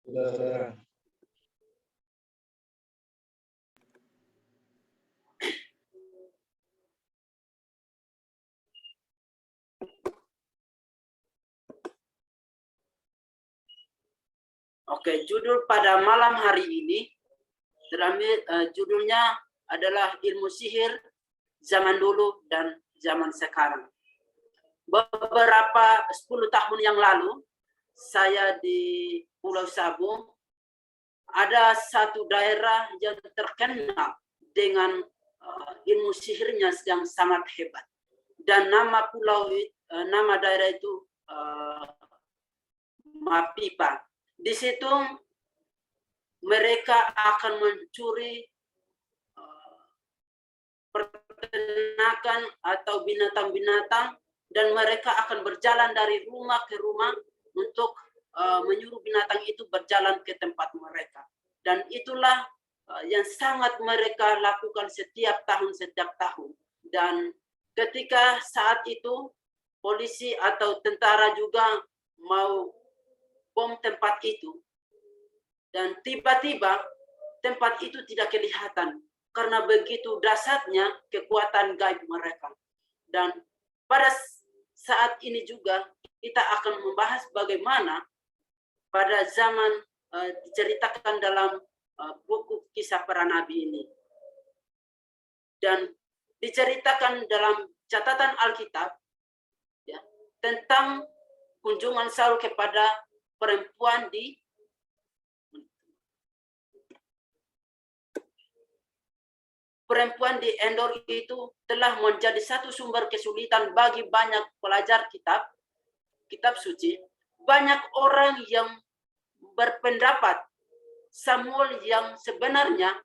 Saudara. Oke, judul pada malam hari ini judulnya adalah ilmu sihir zaman dulu dan zaman sekarang. Beberapa 10 tahun yang lalu, saya di Pulau Sabu, ada satu daerah yang terkenal dengan ilmu sihirnya yang sangat hebat. Dan nama daerah itu Mapipa. Di situ mereka akan mencuri peternakan atau binatang-binatang, dan mereka akan berjalan dari rumah ke rumah untuk menyuruh binatang itu berjalan ke tempat mereka. Dan itulah yang sangat mereka lakukan setiap tahun. Dan ketika saat itu polisi atau tentara juga mau bom tempat itu, dan tiba-tiba tempat itu tidak kelihatan karena begitu dahsyatnya kekuatan gaib mereka. Dan pada saat ini juga kita akan membahas bagaimana pada zaman diceritakan dalam buku kisah para nabi ini, dan diceritakan dalam catatan Alkitab ya, tentang kunjungan Saul kepada perempuan di Endor itu telah menjadi satu sumber kesulitan bagi banyak pelajar kitab suci. Banyak orang yang berpendapat Samuel yang sebenarnya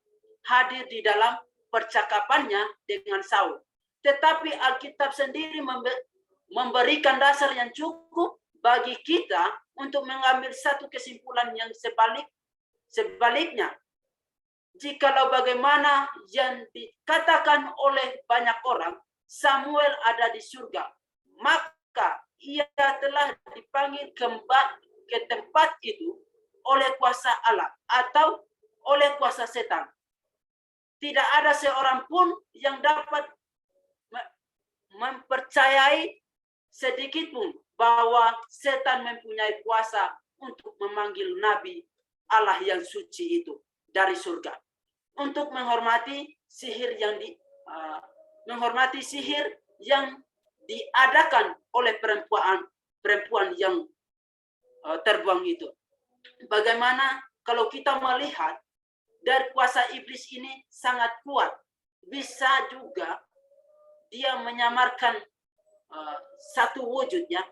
hadir di dalam percakapannya dengan Saul. Tetapi Alkitab sendiri memberikan dasar yang cukup bagi kita untuk mengambil satu kesimpulan yang sebaliknya. Jikalau bagaimana yang dikatakan oleh banyak orang, Samuel ada di surga, maka ia telah dipanggil kembali ke tempat itu oleh kuasa Allah atau oleh kuasa setan. Tidak ada seorang pun yang dapat mempercayai sedikit pun bahwa setan mempunyai kuasa untuk memanggil nabi Allah yang suci itu dari surga untuk menghormati sihir yang diadakan oleh perempuan yang terbuang itu. Bagaimana kalau kita melihat dari kuasa iblis ini sangat kuat, bisa juga dia menyamarkan satu wujudnya,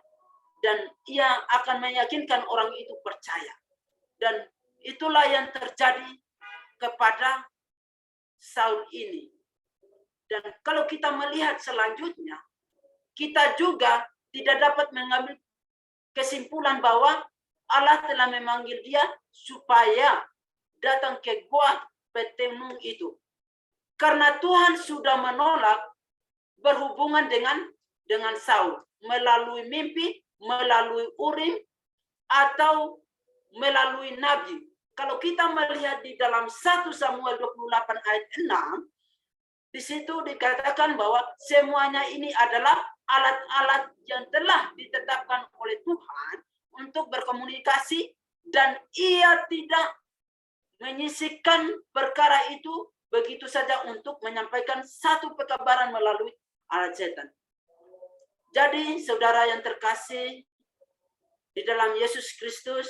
dan ia akan meyakinkan orang itu percaya. Dan itulah yang terjadi kepada Saul ini. Dan kalau kita melihat selanjutnya, kita juga tidak dapat mengambil kesimpulan bahwa Allah telah memanggil dia supaya datang ke gua petemung itu. Karena Tuhan sudah menolak berhubungan dengan Saul melalui mimpi, melalui urim, atau melalui nabi. Kalau kita melihat di dalam 1 Samuel 28 ayat 6, di situ dikatakan bahwa semuanya ini adalah alat-alat yang telah ditetapkan oleh Tuhan untuk berkomunikasi, dan ia tidak menyisihkan perkara itu begitu saja untuk menyampaikan satu pekabaran melalui alat setan. Jadi saudara yang terkasih di dalam Yesus Kristus,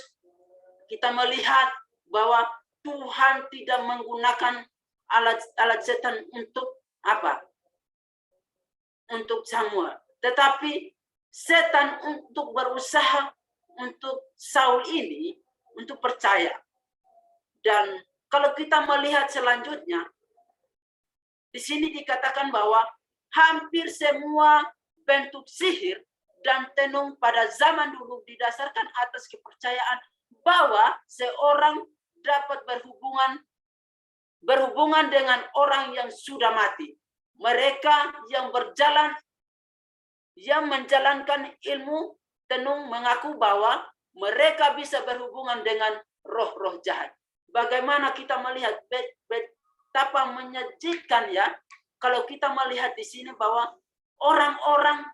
kita melihat bahwa Tuhan tidak menggunakan alat setan untuk apa? Untuk Samuel. Tetapi setan untuk berusaha untuk Saul ini untuk percaya. Dan kalau kita melihat selanjutnya, di sini dikatakan bahwa hampir semua bentuk sihir dan tenung pada zaman dulu didasarkan atas kepercayaan bahwa seorang dapat berhubungan dengan orang yang sudah mati. Mereka yang menjalankan ilmu tenung mengaku bahwa mereka bisa berhubungan dengan roh-roh jahat. Bagaimana kita melihat betapa menyedihkan ya kalau kita melihat di sini bahwa orang-orang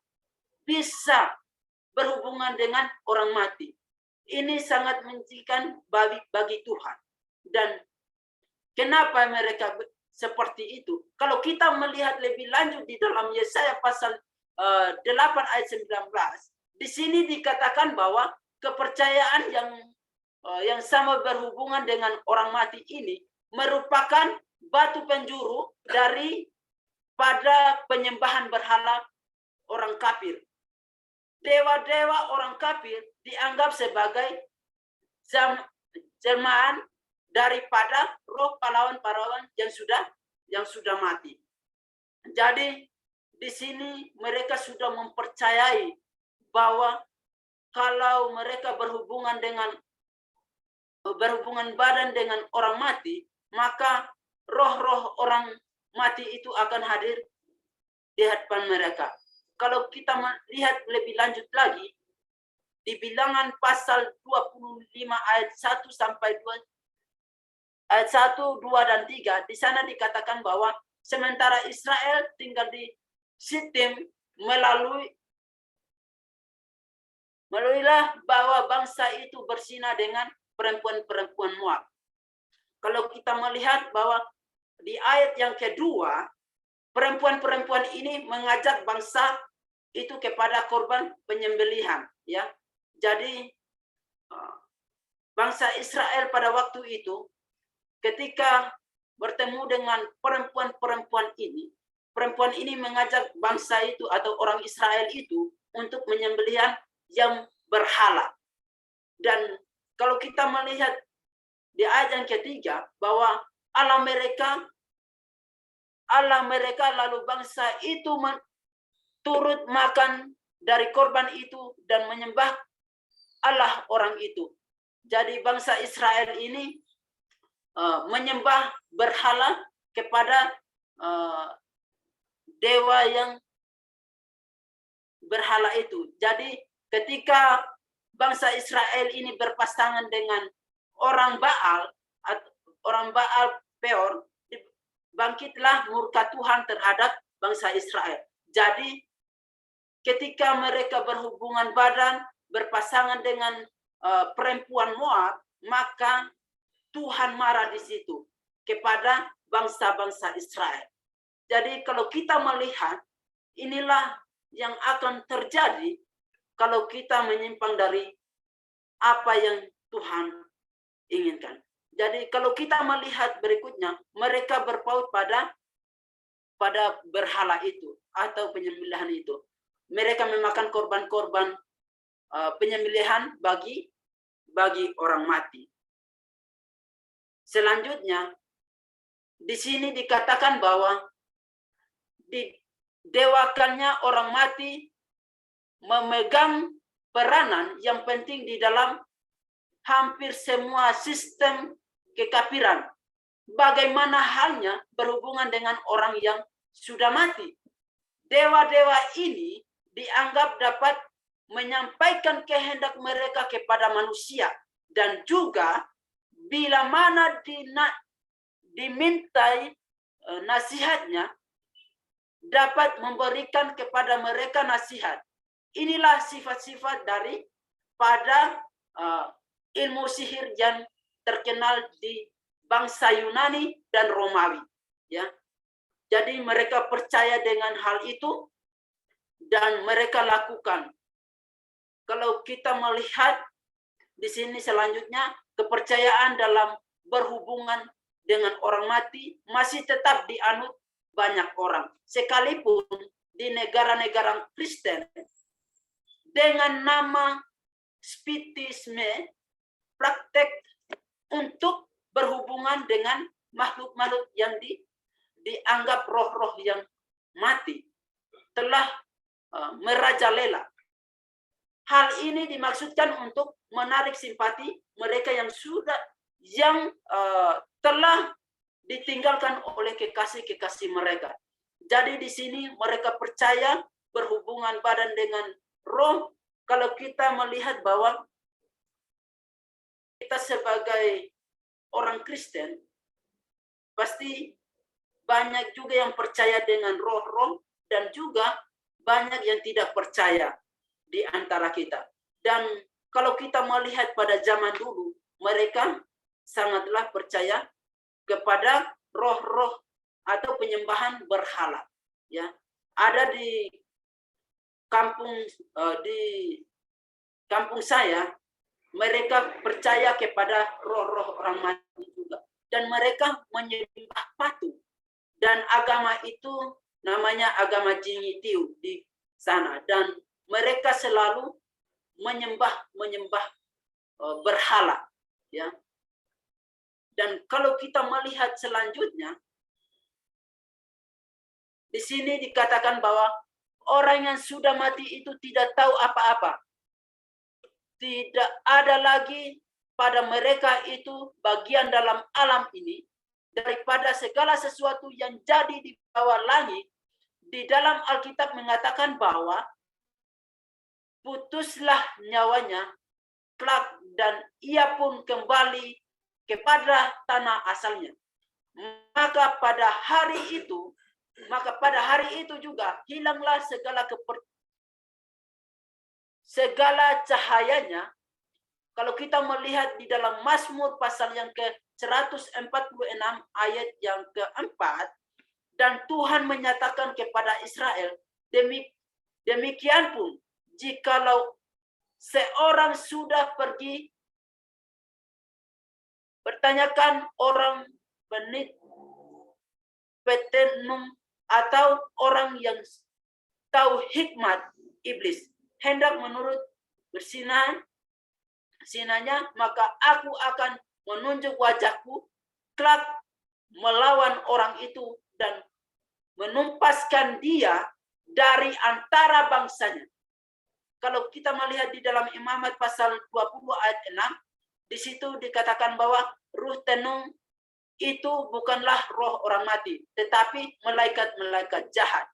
bisa berhubungan dengan orang mati. Ini sangat menyedihkan bagi Tuhan. Dan kenapa mereka seperti itu? Kalau kita melihat lebih lanjut di dalam Yesaya pasal 8 ayat 19, di sini dikatakan bahwa kepercayaan yang sama berhubungan dengan orang mati ini merupakan batu penjuru daripada penyembahan berhala orang kafir. Dewa-dewa orang kafir dianggap sebagai jelmaan daripada roh pahlawan-pahlawan yang sudah mati. Jadi di sini mereka sudah mempercayai bahwa kalau mereka berhubungan badan dengan orang mati, maka roh-roh orang mati itu akan hadir di hadapan mereka. Kalau kita melihat lebih lanjut lagi, di Bilangan pasal 25 ayat 1 sampai 2, ayat 1, 2, dan 3, di sana dikatakan bahwa sementara Israel tinggal di Sitim, melalui bahwa bangsa itu berzina dengan perempuan-perempuan Moab. Kalau kita melihat bahwa di ayat yang kedua, perempuan-perempuan ini mengajak bangsa itu kepada korban penyembelihan, ya. Jadi bangsa Israel pada waktu itu ketika bertemu dengan perempuan-perempuan ini, perempuan ini mengajak bangsa itu atau orang Israel itu untuk menyembelihan yang berhala. Dan kalau kita melihat di ayat yang ketiga bahwa Allah mereka lalu bangsa itu turut makan dari korban itu dan menyembah Allah orang itu. Jadi bangsa Israel ini menyembah berhala kepada dewa yang berhala itu. Jadi ketika bangsa Israel ini berpasangan dengan orang Baal Peor, bangkitlah murka Tuhan terhadap bangsa Israel. Jadi ketika mereka berhubungan badan, berpasangan dengan perempuan Moab, maka Tuhan marah di situ kepada bangsa-bangsa Israel. Jadi kalau kita melihat, inilah yang akan terjadi kalau kita menyimpang dari apa yang Tuhan inginkan. Jadi kalau kita melihat berikutnya, mereka berpaut pada berhala itu atau penyembelihan itu. Mereka memakan korban-korban penyembelihan bagi orang mati. Selanjutnya, di sini dikatakan bahwa didewakannya orang mati memegang peranan yang penting di dalam hampir semua sistem kekafiran. Bagaimana halnya berhubungan dengan orang yang sudah mati. Dewa-dewa ini dianggap dapat menyampaikan kehendak mereka kepada manusia. Dan juga bila mana dimintai nasihatnya, dapat memberikan kepada mereka nasihat. Inilah sifat-sifat daripada ilmu sihir yang terkenal di bangsa Yunani dan Romawi, ya. Jadi mereka percaya dengan hal itu dan mereka lakukan. Kalau kita melihat di sini selanjutnya, kepercayaan dalam berhubungan dengan orang mati masih tetap dianut banyak orang. Sekalipun di negara-negara Kristen dengan nama spiritisme, praktek untuk berhubungan dengan makhluk-makhluk yang dianggap roh-roh yang mati telah merajalela. Hal ini dimaksudkan untuk menarik simpati mereka yang telah ditinggalkan oleh kekasih-kekasih mereka. Jadi di sini mereka percaya berhubungan badan dengan roh. Kalau kita melihat bahwa kita sebagai orang Kristen, pasti banyak juga yang percaya dengan roh-roh dan juga banyak yang tidak percaya di antara kita. Dan kalau kita melihat pada zaman dulu, mereka sangatlah percaya kepada roh-roh atau penyembahan berhala. Ya, ada di kampung saya, mereka percaya kepada roh-roh orang mati juga, dan mereka menyembah patung. Dan agama itu namanya agama Jingitiu di sana, dan mereka selalu menyembah berhala, ya. Dan kalau kita melihat selanjutnya, di sini dikatakan bahwa orang yang sudah mati itu tidak tahu apa-apa. Tidak ada lagi pada mereka itu bagian dalam alam ini daripada segala sesuatu yang jadi di bawah langit. Di dalam Alkitab mengatakan bahwa putuslah nyawanya kelak, dan ia pun kembali kepada tanah asalnya. Maka pada hari itu juga hilanglah segala cahayanya. Kalau kita melihat di dalam Mazmur pasal yang ke-146 ayat yang keempat, dan Tuhan menyatakan kepada Israel, demikian pun jikalau seorang sudah pergi, bertanyakan orang petenung atau orang yang tahu hikmat iblis, hendak menurut sinanya, maka aku akan menunjuk wajahku kelak melawan orang itu dan menumpaskan dia dari antara bangsanya. Kalau kita melihat di dalam Imamat pasal 20 ayat 6, di situ dikatakan bahwa ruh tenung itu bukanlah roh orang mati, tetapi malaikat-malaikat jahat,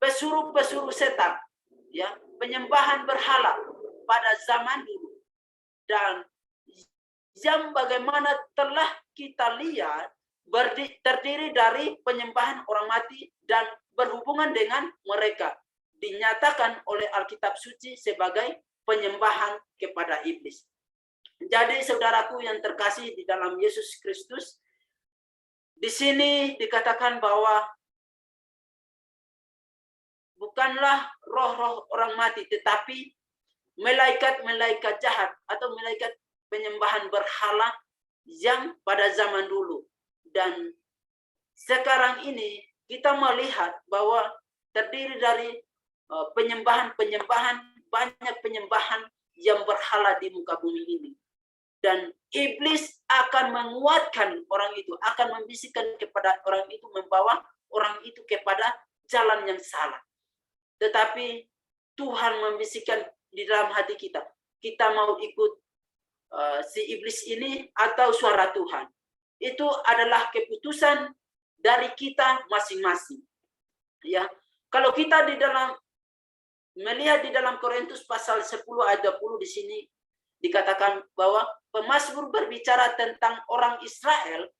pesuruh-pesuruh setan, ya, penyembahan berhala pada zaman dulu. Dan yang bagaimana telah kita lihat terdiri dari penyembahan orang mati dan berhubungan dengan mereka, dinyatakan oleh Alkitab suci sebagai penyembahan kepada iblis. Jadi saudaraku yang terkasih di dalam Yesus Kristus, di sini dikatakan bahwa bukanlah roh-roh orang mati, tetapi malaikat-malaikat jahat atau malaikat penyembahan berhala yang pada zaman dulu. Dan sekarang ini kita melihat bahwa terdiri dari penyembahan, banyak penyembahan yang berhala di muka bumi ini. Dan iblis akan menguatkan orang itu, akan membisikkan kepada orang itu, membawa orang itu kepada jalan yang salah. Tetapi Tuhan membisikkan di dalam hati kita, kita mau ikut si iblis ini atau suara Tuhan. Itu adalah keputusan dari kita masing-masing. Ya, kalau kita melihat di dalam Korintus pasal 10 ayat 20, di sini dikatakan bahwa pemazmur berbicara tentang orang Israel,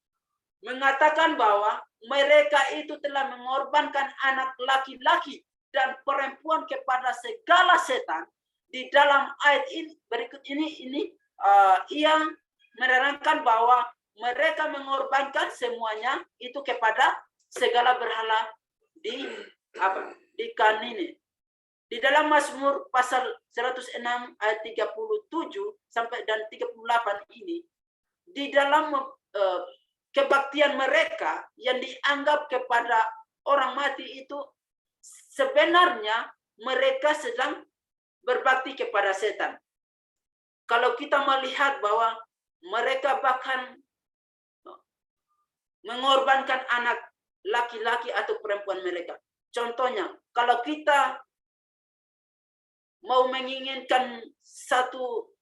mengatakan bahwa mereka itu telah mengorbankan anak laki-laki dan perempuan kepada segala setan. Di dalam ayat ini berikut ini ia menerangkan bahwa mereka mengorbankan semuanya itu kepada segala berhala di kanini. Di dalam Mazmur pasal 106 ayat 37 sampai dan 38 ini, di dalam kebaktian mereka yang dianggap kepada orang mati itu, sebenarnya mereka sedang berbakti kepada setan. Kalau kita melihat bahwa mereka bahkan mengorbankan anak laki-laki atau perempuan mereka. Contohnya, kalau kita mau menginginkan satu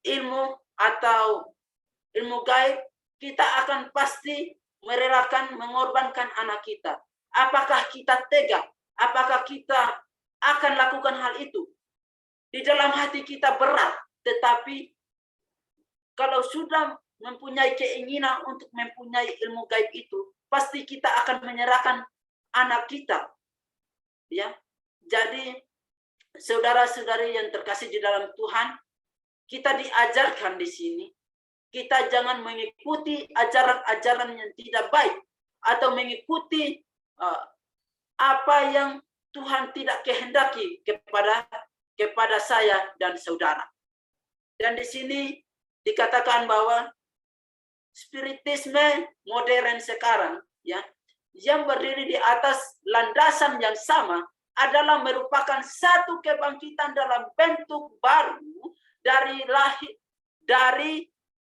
ilmu atau ilmu gaib, kita akan pasti merelakan mengorbankan anak kita. Apakah kita tega? Apakah kita akan lakukan hal itu? Di dalam hati kita berat, tetapi kalau sudah mempunyai keinginan untuk mempunyai ilmu gaib itu, pasti kita akan menyerahkan anak kita. Ya. Jadi saudara-saudari yang terkasih di dalam Tuhan, kita diajarkan di sini, kita jangan mengikuti ajaran-ajaran yang tidak baik atau mengikuti apa yang Tuhan tidak kehendaki kepada saya dan saudara. Dan di sini dikatakan bahwa spiritisme modern sekarang, ya, yang berdiri di atas landasan yang sama adalah merupakan satu kebangkitan dalam bentuk baru dari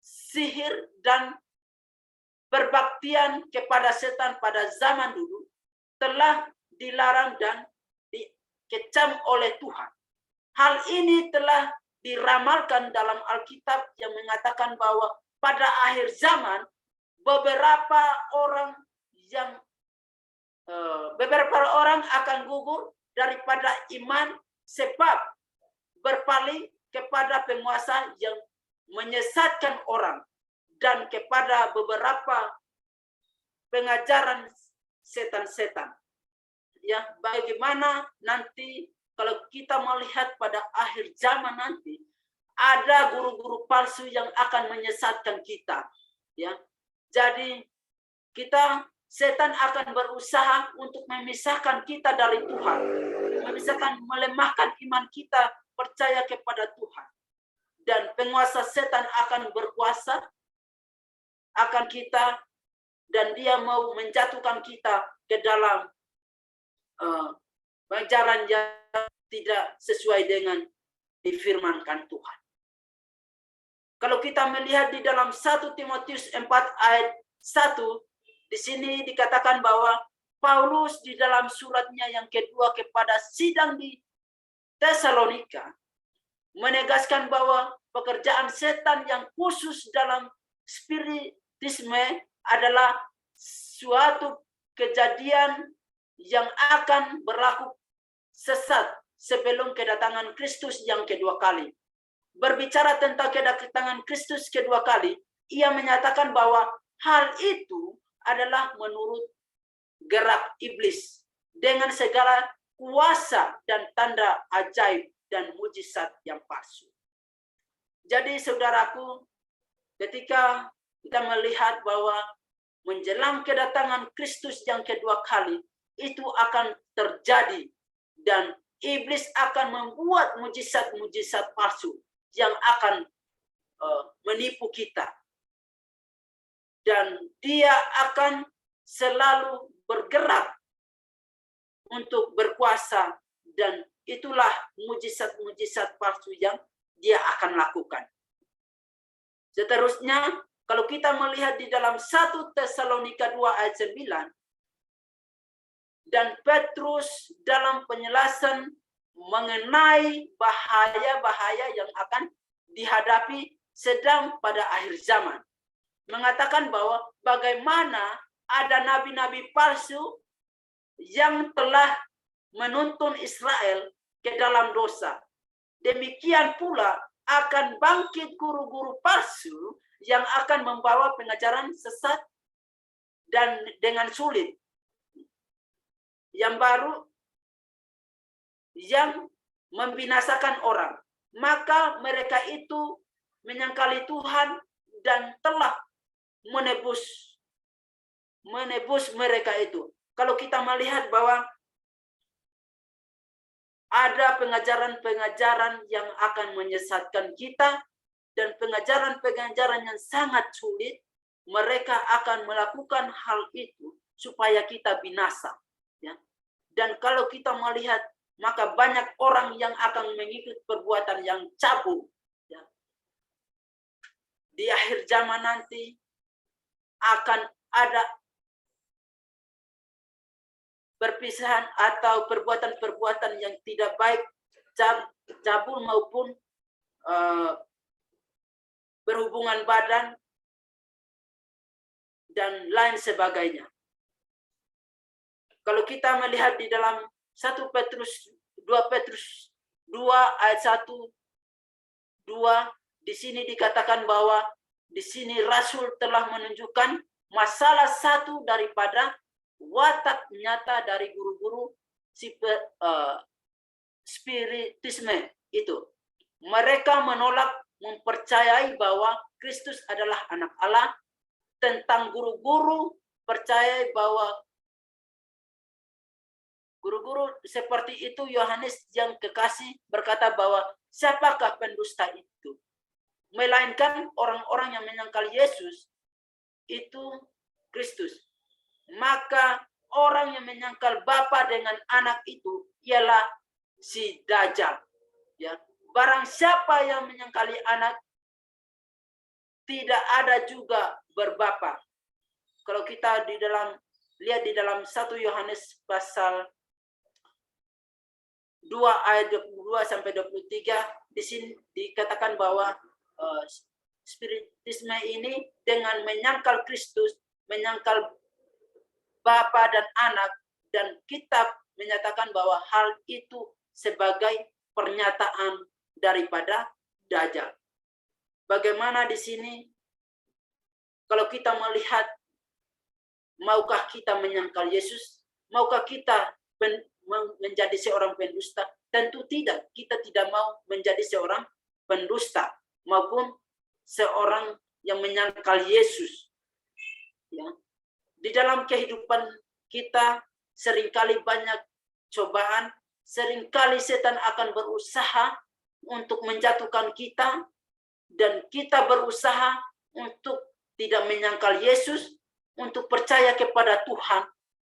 sihir dan berbaktian kepada setan pada zaman dulu telah dilarang dan dikecam oleh Tuhan. Hal ini telah diramalkan dalam Alkitab yang mengatakan bahwa pada akhir zaman beberapa orang akan gugur daripada iman sebab berpaling kepada penguasa yang menyesatkan orang dan kepada beberapa pengajaran setan-setan. Ya, bagaimana nanti kalau kita melihat pada akhir zaman nanti ada guru-guru palsu yang akan menyesatkan kita, ya. Jadi setan akan berusaha untuk memisahkan kita dari Tuhan, melemahkan iman kita percaya kepada Tuhan. Dan penguasa setan akan berkuasa akan kita dan dia mau menjatuhkan kita ke dalam ajaran yang tidak sesuai dengan difirmankan Tuhan. Kalau kita melihat di dalam 1 Timotius 4 ayat 1, di sini dikatakan bahwa Paulus di dalam suratnya yang kedua kepada sidang di Tesalonika menegaskan bahwa pekerjaan setan yang khusus dalam spiritisme adalah suatu kejadian yang akan berlaku sesat sebelum kedatangan Kristus yang kedua kali. Berbicara tentang kedatangan Kristus kedua kali, ia menyatakan bahwa hal itu adalah menurut gerak iblis dengan segala kuasa dan tanda ajaib dan mujizat yang palsu. Jadi saudaraku, ketika kita melihat bahwa menjelang kedatangan Kristus yang kedua kali, itu akan terjadi dan iblis akan membuat mujizat-mujizat palsu yang akan menipu kita. Dan dia akan selalu bergerak untuk berkuasa dan itulah mujizat-mujizat palsu yang dia akan lakukan. Seterusnya, kalau kita melihat di dalam 1 Tesalonika 2 ayat 9, dan Petrus dalam penjelasan mengenai bahaya-bahaya yang akan dihadapi sedang pada akhir zaman. Mengatakan bahwa bagaimana ada nabi-nabi palsu yang telah menuntun Israel ke dalam dosa. Demikian pula akan bangkit guru-guru palsu yang akan membawa pengajaran sesat dan dengan sulit yang baru yang membinasakan orang. Maka mereka itu menyangkali Tuhan dan telah menebus mereka itu. Kalau kita melihat bahwa ada pengajaran-pengajaran yang akan menyesatkan kita dan pengajaran-pengajaran yang sangat sulit, mereka akan melakukan hal itu supaya kita binasa. Ya. Dan kalau kita melihat, maka banyak orang yang akan mengikuti perbuatan yang cabul. Ya. Di akhir zaman nanti akan ada perpisahan atau perbuatan-perbuatan yang tidak baik, cabul maupun berhubungan badan dan lain sebagainya. Kalau kita melihat di dalam 2 Petrus 2 ayat 1, 2 di sini dikatakan bahwa di sini Rasul telah menunjukkan masalah satu daripada watak nyata dari guru-guru spiritisme itu. Mereka menolak mempercayai bahwa Kristus adalah anak Allah. Tentang guru-guru percaya bahwa guru-guru seperti itu, Yohanes yang kekasih berkata bahwa siapakah pendusta itu? Melainkan orang-orang yang menyangkal Yesus itu Kristus. Maka orang yang menyangkal Bapa dengan anak itu ialah si Dajjal. Ya, barang siapa yang menyangkali anak, tidak ada juga berbapa. Kalau kita lihat di dalam 1 Yohanes pasal 2 ayat 22 sampai 23, di sini dikatakan bahwa spiritisme ini dengan menyangkal Kristus, menyangkal Bapa dan anak, dan kitab menyatakan bahwa hal itu sebagai pernyataan daripada Dajjal. Bagaimana di sini kalau kita melihat, maukah kita menyangkal Yesus? Maukah kita menjadi seorang pendusta? Tentu tidak. Kita tidak mau menjadi seorang pendusta maupun seorang yang menyangkal Yesus. Ya. Di dalam kehidupan kita seringkali banyak cobaan, seringkali setan akan berusaha untuk menjatuhkan kita, dan kita berusaha untuk tidak menyangkal Yesus, untuk percaya kepada Tuhan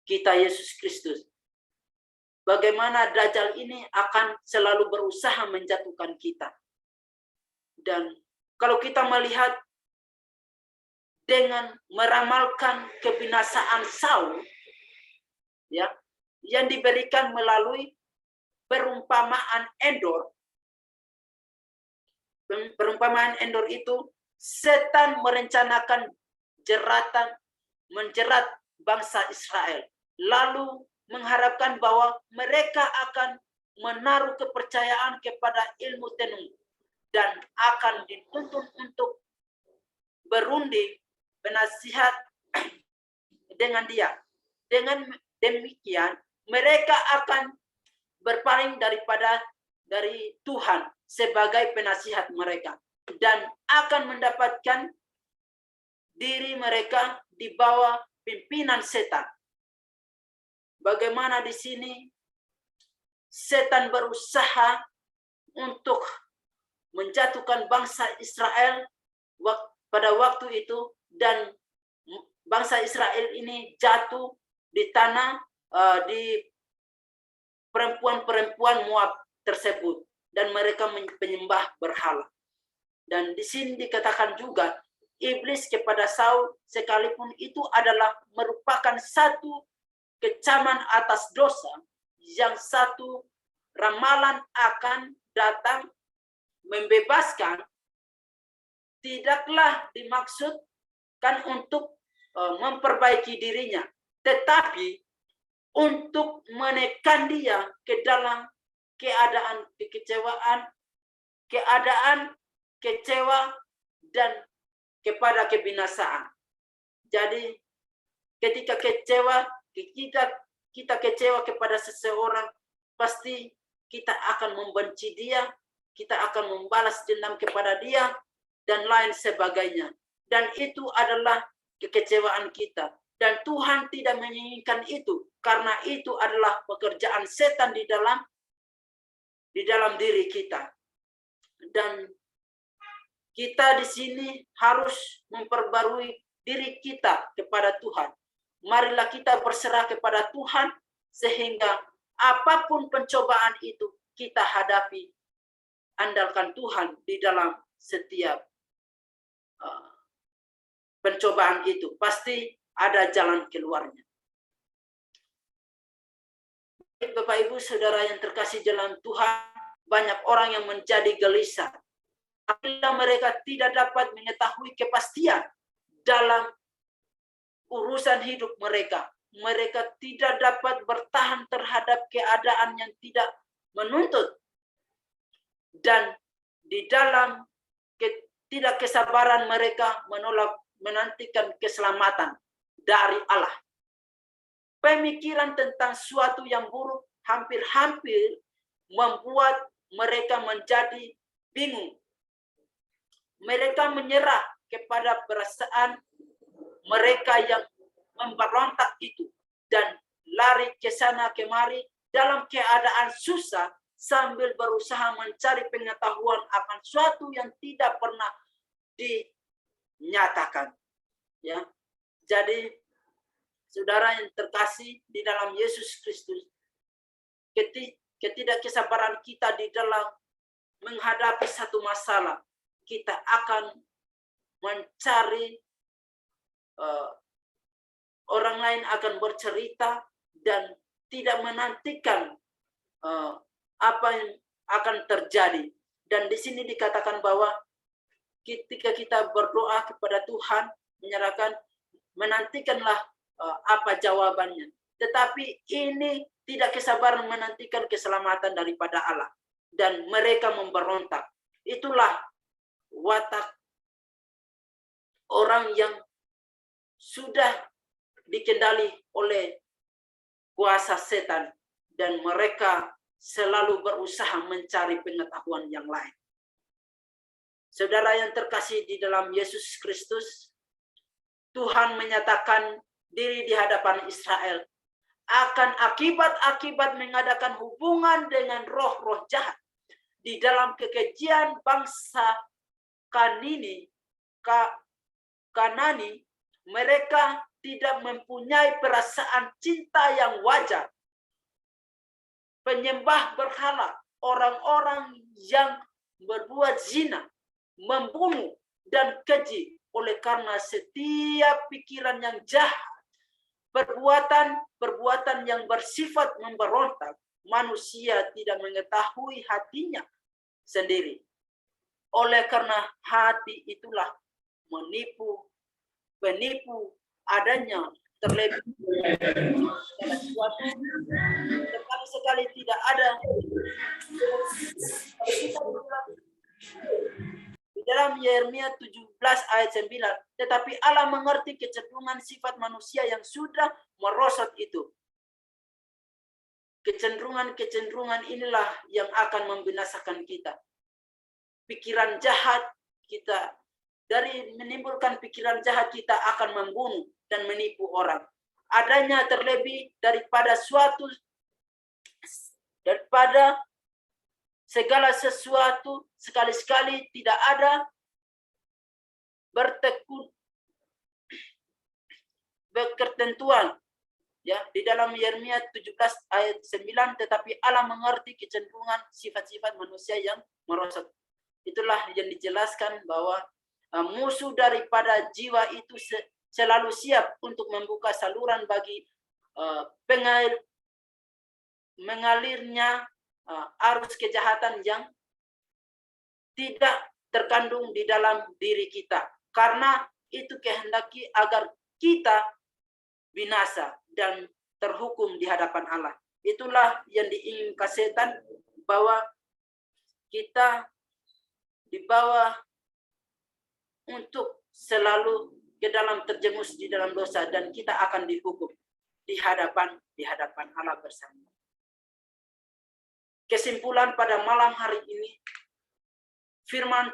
kita Yesus Kristus. Bagaimana Dajjal ini akan selalu berusaha menjatuhkan kita. Dan kalau kita melihat dengan meramalkan kebinasaan Saul, ya, yang diberikan melalui perumpamaan Endor. Perumpamaan Endor itu, setan merencanakan menjerat bangsa Israel, lalu mengharapkan bahwa mereka akan menaruh kepercayaan kepada ilmu tenung dan akan dituntun untuk berunding penasihat dengan dia. Dengan demikian mereka akan berpaling dari Tuhan sebagai penasihat mereka, dan akan mendapatkan diri mereka di bawah pimpinan setan. Bagaimana di sini setan berusaha untuk menjatuhkan bangsa Israel pada waktu itu, dan bangsa Israel ini jatuh di tanah di perempuan-perempuan Moab tersebut, dan mereka menyembah berhala. Dan di sini dikatakan juga iblis kepada Saul, sekalipun itu adalah merupakan satu kecaman atas dosa, yang satu ramalan akan datang membebaskan, tidaklah dimaksudkan untuk memperbaiki dirinya, tetapi untuk menekan dia ke dalam keadaan kekecewaan, kecewa, dan kepada kebinasaan. Jadi ketika kita kecewa kepada seseorang, pasti kita akan membenci dia, kita akan membalas dendam kepada dia, dan lain sebagainya. Dan itu adalah kekecewaan kita. Dan Tuhan tidak menginginkan itu, karena itu adalah pekerjaan setan di dalam diri kita. Dan kita di sini harus memperbarui diri kita kepada Tuhan. Marilah kita berserah kepada Tuhan, sehingga apapun pencobaan itu kita hadapi, andalkan Tuhan di dalam setiap pencobaan itu. Pasti ada jalan keluarnya. Bapak Ibu Saudara yang terkasih dalam Tuhan, banyak orang yang menjadi gelisah apabila mereka tidak dapat mengetahui kepastian dalam urusan hidup mereka. Mereka tidak dapat bertahan terhadap keadaan yang tidak menuntut. Dan di dalam tidak kesabaran mereka menantikan keselamatan dari Allah. Pemikiran tentang suatu yang buruk hampir-hampir membuat mereka menjadi bingung. Mereka menyerah kepada perasaan mereka yang memberontak itu dan lari ke sana kemari dalam keadaan susah sambil berusaha mencari pengetahuan akan suatu yang tidak pernah dinyatakan. Ya, jadi saudara yang terkasih di dalam Yesus Kristus, ketidaksabaran kita di dalam menghadapi satu masalah, kita akan mencari orang lain akan bercerita dan tidak menantikan apa yang akan terjadi. Dan di sini dikatakan bahwa ketika kita berdoa kepada Tuhan, menyerahkan, menantikanlah apa jawabannya. Tetapi ini tidak kesabaran menantikan keselamatan daripada Allah. Dan mereka memberontak. Itulah watak orang yang sudah dikendali oleh kuasa setan. Dan mereka selalu berusaha mencari pengetahuan yang lain. Saudara yang terkasih di dalam Yesus Kristus, Tuhan menyatakan diri di hadapan Israel akan akibat-akibat mengadakan hubungan dengan roh-roh jahat di dalam kekejian bangsa Kanani. Mereka tidak mempunyai perasaan cinta yang wajar. Penyembah berhala, orang-orang yang berbuat zina, membunuh, dan keji oleh karena setiap pikiran yang jahat, perbuatan yang bersifat memberontak, manusia tidak mengetahui hatinya sendiri. Oleh karena hati itulah penipu adanya terlebih segala sesuatu. Sekali-sekali tidak ada di dalam Yeremia 17 ayat 9, tetapi Allah mengerti kecenderungan sifat manusia yang sudah merosot itu. Kecenderungan inilah yang akan membinasakan kita. Pikiran jahat kita, dari menimbulkan pikiran jahat kita akan membunuh dan menipu orang. Adanya terlebih daripada segala sesuatu, sekali-sekali tidak ada berketentuan. Ya, di dalam Yeremia 17 ayat 9, tetapi Allah mengerti kecenderungan sifat-sifat manusia yang merosot. Itulah yang dijelaskan bahwa musuh daripada jiwa itu selalu siap untuk membuka saluran bagi mengalirnya arus kejahatan yang tidak terkandung di dalam diri kita. Karena itu kehendaki agar kita binasa dan terhukum di hadapan Allah. Itulah yang diinginkan setan, bahwa kita dibawa untuk selalu ke dalam terjerumus di dalam dosa, dan kita akan dihukum di hadapan Allah bersama. Kesimpulan pada malam hari ini, firman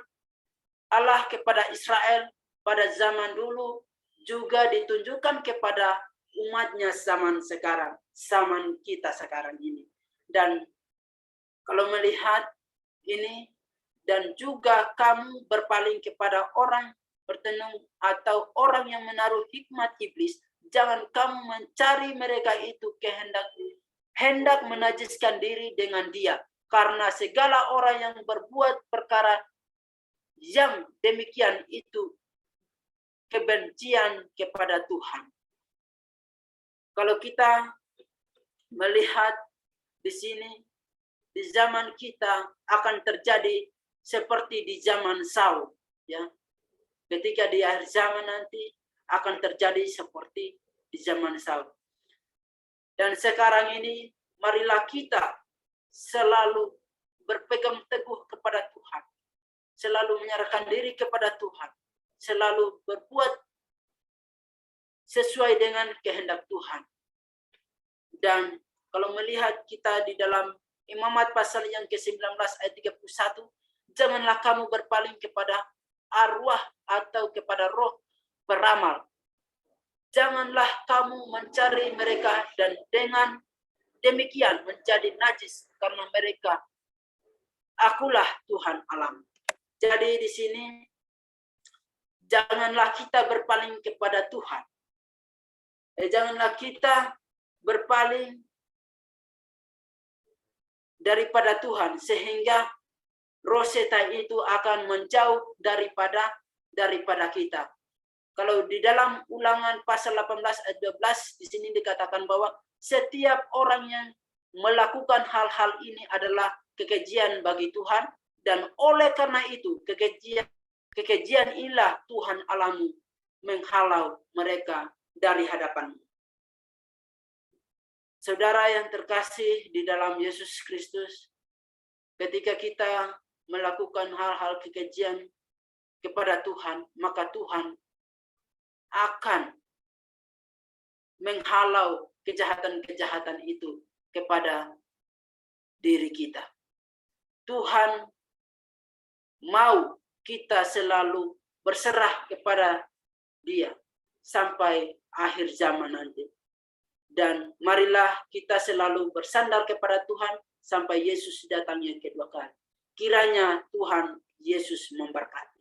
Allah kepada Israel pada zaman dulu juga ditunjukkan kepada umatnya zaman sekarang, zaman kita sekarang ini. Dan kalau melihat ini, dan juga kamu berpaling kepada orang bertenung atau orang yang menaruh hikmat iblis, jangan kamu mencari mereka itu hendak menajiskan diri dengan dia. Karena segala orang yang berbuat perkara yang demikian itu kebencian kepada Tuhan. Kalau kita melihat di sini, di zaman kita akan terjadi seperti di zaman Saul, ya. Ketika di akhir zaman nanti akan terjadi seperti di zaman Saul. Dan sekarang ini marilah kita selalu berpegang teguh kepada Tuhan. selalu menyerahkan diri kepada Tuhan, selalu berbuat sesuai dengan kehendak Tuhan. Dan kalau melihat kita di dalam Imamat pasal yang ke-19 ayat 31, janganlah kamu berpaling kepada arwah atau kepada roh beramal. Janganlah kamu mencari mereka dan dengan demikian menjadi najis karena mereka, akulah Tuhan alam. Jadi di sini janganlah kita berpaling kepada Tuhan. Janganlah kita berpaling daripada Tuhan sehingga roh setan itu akan menjauh daripada kita. Kalau di dalam Ulangan pasal 18 ayat 12 di sini dikatakan bahwa setiap orang yang melakukan hal-hal ini adalah kekejian bagi Tuhan, dan oleh karena itu kekejian inilah Tuhan alamu menghalau mereka dari hadapanmu. Saudara yang terkasih di dalam Yesus Kristus, ketika kita melakukan hal-hal kekejian kepada Tuhan, maka Tuhan akan menghalau kejahatan-kejahatan itu kepada diri kita. Tuhan mau kita selalu berserah kepada Dia sampai akhir zaman nanti. Dan marilah kita selalu bersandar kepada Tuhan sampai Yesus datang yang kedua kali. Kiranya Tuhan Yesus memberkati.